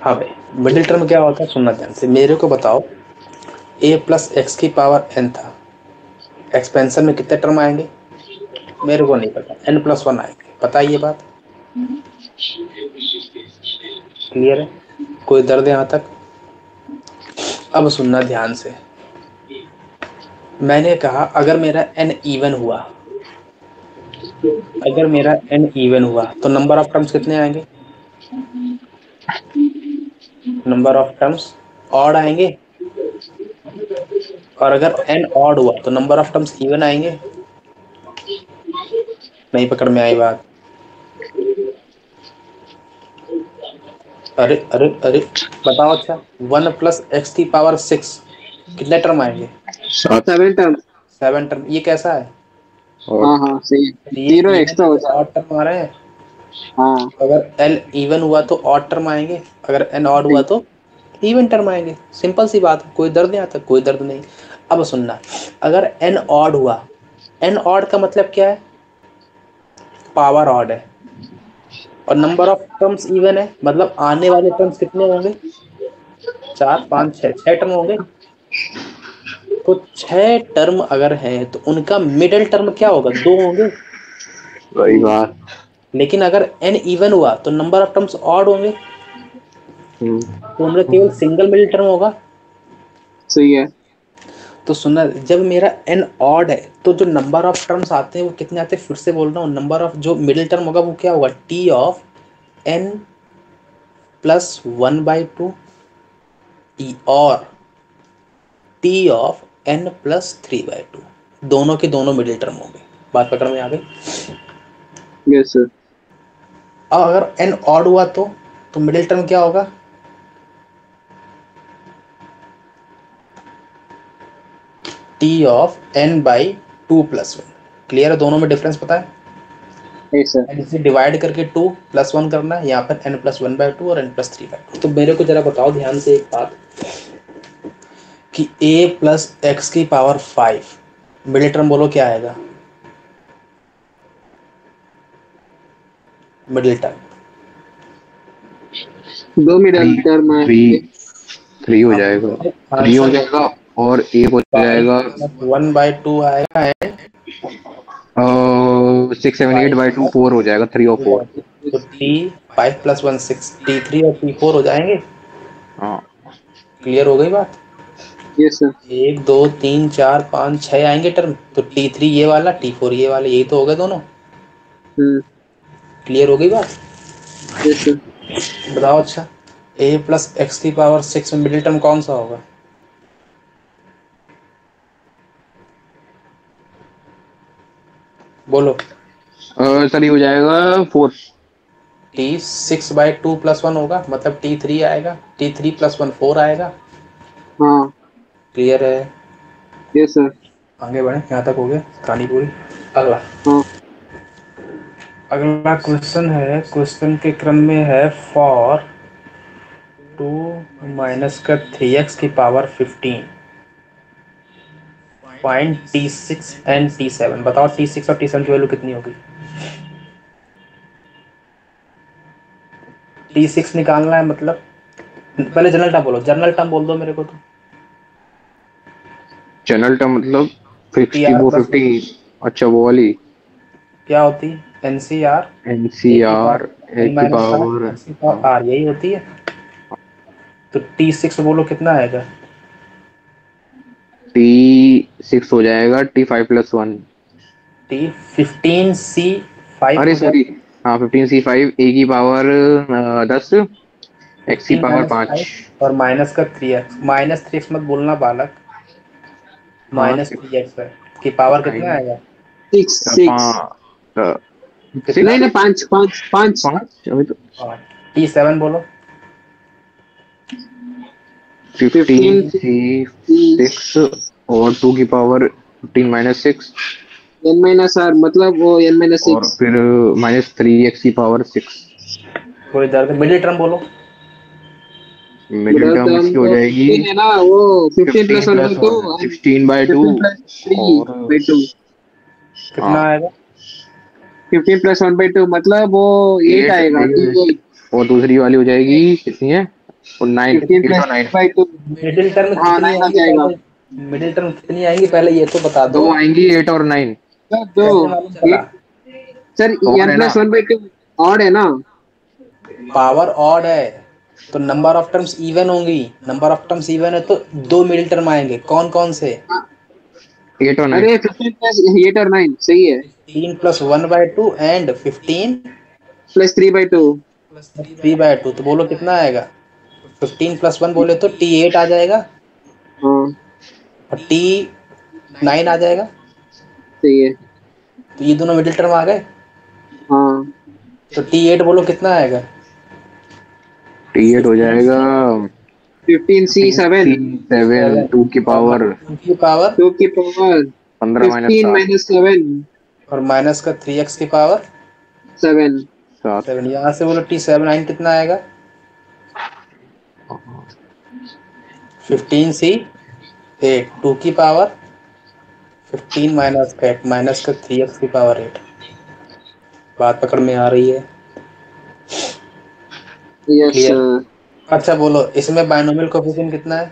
हाँ भाई, middle term क्या होता है सुनना ध्यान से। मेरे को बताओ, a प्लस एक्स की पावर n था, एक्सपेंशन में कितने टर्म आएंगे? मेरे को नहीं पता, n प्लस वन आएंगे। पता है ये बात? क्लियर है? कोई दर्द यहाँ तक? अब सुनना ध्यान से। मैंने कहा अगर मेरा n इवन हुआ, अगर मेरा n इवन हुआ तो नंबर ऑफ टर्म्स कितने आएंगे? नंबर ऑफ टर्म्स ऑड आएंगे। और अगर n ऑड हुआ तो नंबर ऑफ टर्म्स इवन आएंगे। नहीं पकड़ में आई बात? अरे अरे अरे बताओ। अच्छा, 1 प्लस एक्स की पावर 6 कितने टर्म आएंगे? 7 टर्म। 7 टर्म। ये कैसा है? हाँ हाँ सही है, ये 0 इवन एक्स्ट्रा है हो तो जाएगा। ऑड टर्म आ रहे हैं। हाँ अगर एल इवन हुआ तो ऑड टर्म आएंगे, अगर एन ऑड हुआ सही। तो इवन टर्म आएंगे। सिंपल सी बात है, कोई दर्द नहीं आता? कोई दर्द नहीं। अब सुनना, अगर एन ऑड हुआ, एन ऑड का मतलब क्या है? पावर ऑड है। और नंबर ऑफ टर्म्स इवन है, मतलब आने वाले टर्म्स कितने होंगे? 4 5 6, 6 टर्म होंगे। तो 6 टर्म अगर है तो उनका मिडिल टर्म क्या होगा? 2 होंगे। वही बात। लेकिन अगर n इवन हुआ तो नंबर ऑफ टर्म्स ऑड होंगे, तो उनका केवल सिंगल मिडिल टर्म होगा। सही है। तो सुनना, जब मेरा n ऑड है तो जो नंबर ऑफ टर्म्स आते हैं वो कितने आते हैं? फिर से बोल रहा हूँ, नंबर ऑफ जो मिडिल टर्म होगा वो क्या होगा? t of n plus 1/2 t और t ऑफ n प्लस 3/2, दोनों के दोनों मिडिल टर्म होंगे। बात पकड़ में आ गई? Yes sir. अब अगर n ऑड हुआ तो मिडिल टर्म क्या होगा? t of n/2 plus 1। Clear है? दोनों में डिफरेंस पता है? Yes sir. एंड इसे डिवाइड करके 2 प्लस 1 करना है। यहाँ पर n प्लस 1/2 और n प्लस 3/2। तो मेरे को जरा बताओ ध्यान से एक बात, कि a प्लस एक्स की पावर 5 मिडिल टर्म बोलो क्या आएगा? मिडिल टर्म 2 मिडिल टर्म है। 3 हो जाएगा, 3 हो जाएगा और 1 हो जाएगा 1/2 आएगा। 6 7 8/2 4 हो जाएगा, 3 और 4। तो t 5 प्लस 1 6, t3 और t4 हो जाएंगे। हाँ क्लियर हो गई बात? Yes sir. 1 2 3 4 5 6 आएंगे टर्म। तो t3 ये वाला, t4 ये वाला, यही तो हो गए दोनों। क्लियर हो गई बात? Yes sir. बताओ। अच्छा, a प्लस एक्स की पावर 6 में मिडिल टर्म कौन सा होगा? बोलो। सर ये हो जाएगा 4। t 6/2 प्लस 1 होगा, मतलब t3 आएगा। t3 प्लस 1 4 आएगा। हाँ क्लियर है? Yes sir. आगे बढ़े, यहाँ तक हो गया कहानी पूरी। अगला, हाँ अगला क्वेश्चन है, क्वेश्चन के क्रम में है फॉर 2 माइनस का 3x की power 15 find t6 and t7। बताओ t6 और t7 की वैल्यू कितनी होगी? t6 निकालना है, मतलब पहले जनरल टर्म बोलो, जनरल टर्म बोल दो मेरे को। तो जनरल टर्म मतलब 60 TR वो प्लस 50। अच्छा वो वाली क्या होती है? NCR NCR ए की पावर r यही होती है। तो t6 बोलो कितना आएगा? T6 हो जाएगा T5 प्लस 1। t15c5 अरे हो सॉरी, जाएगा। हाँ 15C5 ए की पावर 10 एक्स की 15 पावर माइनस 5। 5 और माइनस का 3x, माइनस 3x मत बोलना बालक, हाँ माइनस 3x है की पावर कितना नहीं, आएगा? 6 कितना? नहीं 5 5 5। 5 अभी तो। t7 बोलो। 15C6 और 2 की power 15 minus 6 n minus r, मतलब वो n माइनस और 6। फिर -3x की पावर 6। कोई दर्द? मिडिल टर्म बोलो। मिडिल मिडिल टर्म टर्म इसकी हो तो जाएगी 15 है ना, वो 15 प्लस 15 1 बाई प्लस 2 1 16/2 15 प्लस 3 और बाई 2। कितना हाँ आएगा? 15 प्लस 1 बाई 2 मतलब वो 8 8 आएगा। और दूसरी वाली हो जाएगी कितनी है? और 9 15 8 प्लस और 9 बाई टू। मिडिल टर्म हाँ कितनी 9 आ आएंगी जाएगा। पहले, मिडिल टर्म कितनी आएंगी पहले ये तो बता दो दो। आएंगी 8 और 9 सर दो। कैसे मालूम चला? सर और एन है ना। Plus one by two odd है ना। पावर ऑड है तो नंबर ऑफ टर्म्स इवन होंगी, नंबर ऑफ टर्म्स इवन है तो दो मिडिल टर्म आएंगे, कौन कौन से? 8 और 9 अरे 15 प्लस 8 और 9 सही है। 15+1/2 एंड 15 प्लस 3/2। 3/2, तो बोलो कितना आएगा? 15+1 बोले तो T8 आ जाएगा हाँ और T9 आ जाएगा, सही है। तो ये दोनों मिडिल टर्म आ गए। हाँ तो T8 बोलो कितना आएगा? T8 हो जाएगा 15C7 7 2 की पावर 2 की पावर 2 की पावर 15 माइनस 15 7 माइनस 7 और माइनस का 3x की पावर 7। 7 7। यहाँ से बोलो T7 कितना आएगा? 15C8 2 की पावर 15 माइनस का 3x की पावर 8। बात पकड़ में आ रही है? Yes clear? सर। अच्छा बोलो इसमें बाइनोमियल कोएफिशिएंट कितना है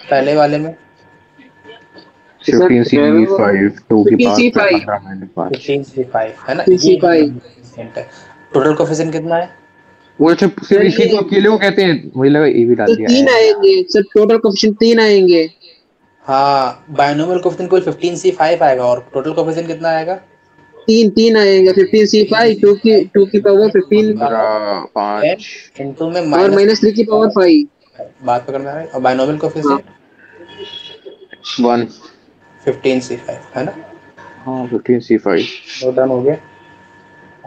पहले वाले में? 15C5 2 की पावर 15C5 15 माइनस 5 15C5 है ना, ये 15C5 कोएफिशिएंट है। टोटल कोएफिशिएंट कितना है? वो सिर्फ सर इसी को ये अकेले को कहते हैं, मुझे लगा ये भी तो डाल दिया 3 है। आएंगे सर, टोटल कोएफिशिएंट 3 आएंगे। हाँ बाइनोमियल कोएफिशिएंट कोई 15C5 आएगा और टोटल कोएफिशिएंट कितना आएगा? 3 आएंगे 15C5 2 की पावर 15 15 5 इनटू में और माइनस माइनस 3 की पावर 5। बात पकड़ में आ रही है। और बाइनोमियल हाँ कोएफिशिएंट 1 15C5 है ना। हाँ 15C5 तो डन हो गया।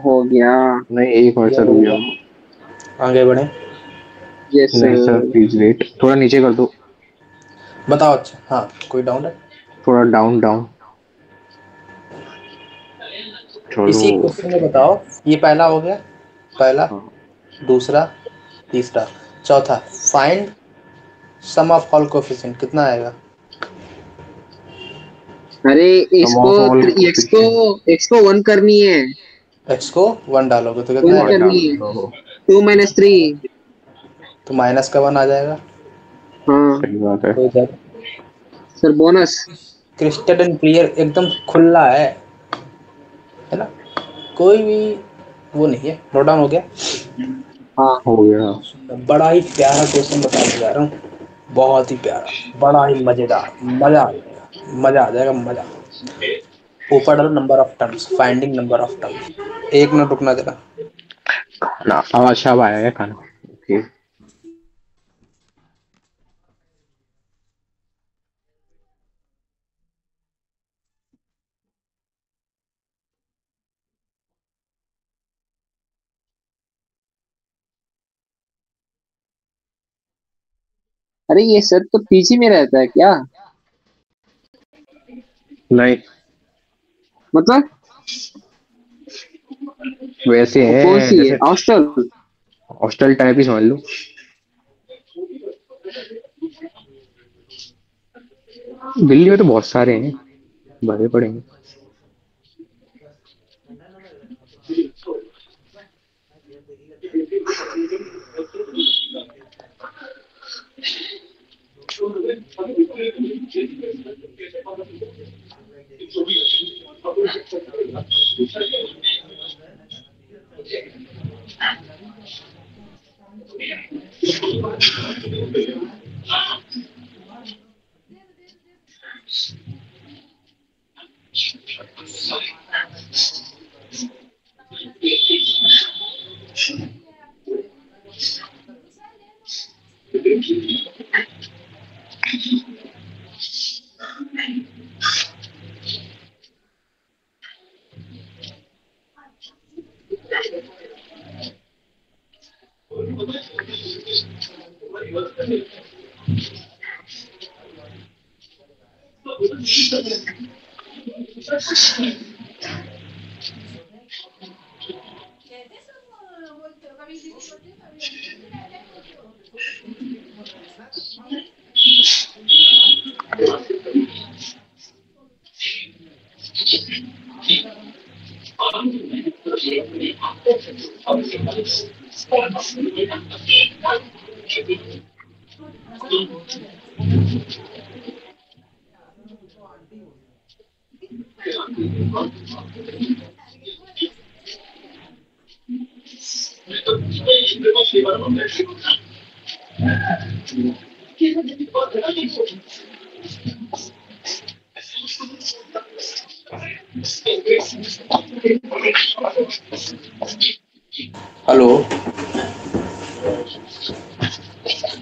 हो गया। नहीं एक मिनट सर रुक जाओ। आगे बढ़े। यस नहीं सर सर। प्लीज वेट, थोड़ा नीचे कर दो। बताओ। अच्छा हाँ कोई डाउन है? थोड़ा डाउन डाउन चलो। इसी क्वेश्चन में बताओ, ये पहला हो गया, पहला, हाँ, दूसरा, तीसरा, चौथा। Find sum of all coefficient कितना आएगा? अरे sum of all एक्स को 1 करनी है। x को 1 डालोगे तो कितना 1 वन आएगा? करनी है। डाउन। 2 माइनस 3। तो माइनस का 1 आ जाएगा। हाँ सही बात है। तो इधर sir bonus. Crystal and clear एकदम खुला है ना, कोई भी वो नहीं है। नोट डाउन हो गया। हाँ हो गया। बड़ा ही प्यारा क्वेश्चन बताने जा रहा हूँ, बहुत ही प्यारा, बड़ा ही मजेदार, मजा आ जाएगा, मजा आ जाएगा, मजा। ऊपर डालो number of terms, finding number of terms. 1 minute रुकना जरा। खाना अब अच्छा आया है खाना। ओके अरे ये सर तो पीजी में रहता है क्या? नहीं मतलब वैसे वो कौन है सी है जैसे हॉस्टल? हॉस्टल टाइप ही समझ लो। दिल्ली में तो बहुत सारे हैं, भरे पड़ेंगे। Hello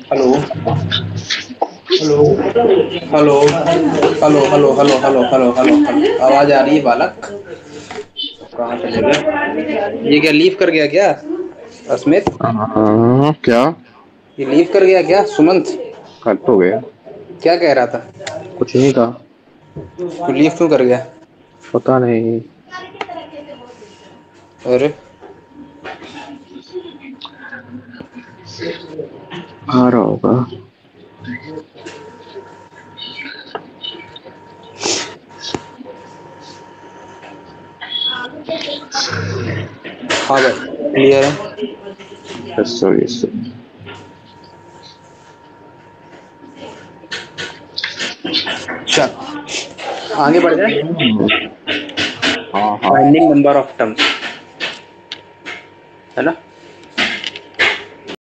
hello hello hello hello hello hello hello hello hello, आवाज आ रही है बालक? कहाँ चले गए? ये क्या लीव कर गया क्या अस्मित? क्या ये लीव कर गया क्या सुमंत? कट हो गया? क्या कह रहा था? कुछ नहीं कहा। तू लीव क्यों कर गया? पता नहीं। अरे आ रहा होगा। हाँ भाई क्लियर है। Yes sir yes sir. चल आगे बढ़ जाए। हाँ हाँ फाइंडिंग नंबर ऑफ टर्म्स है ना?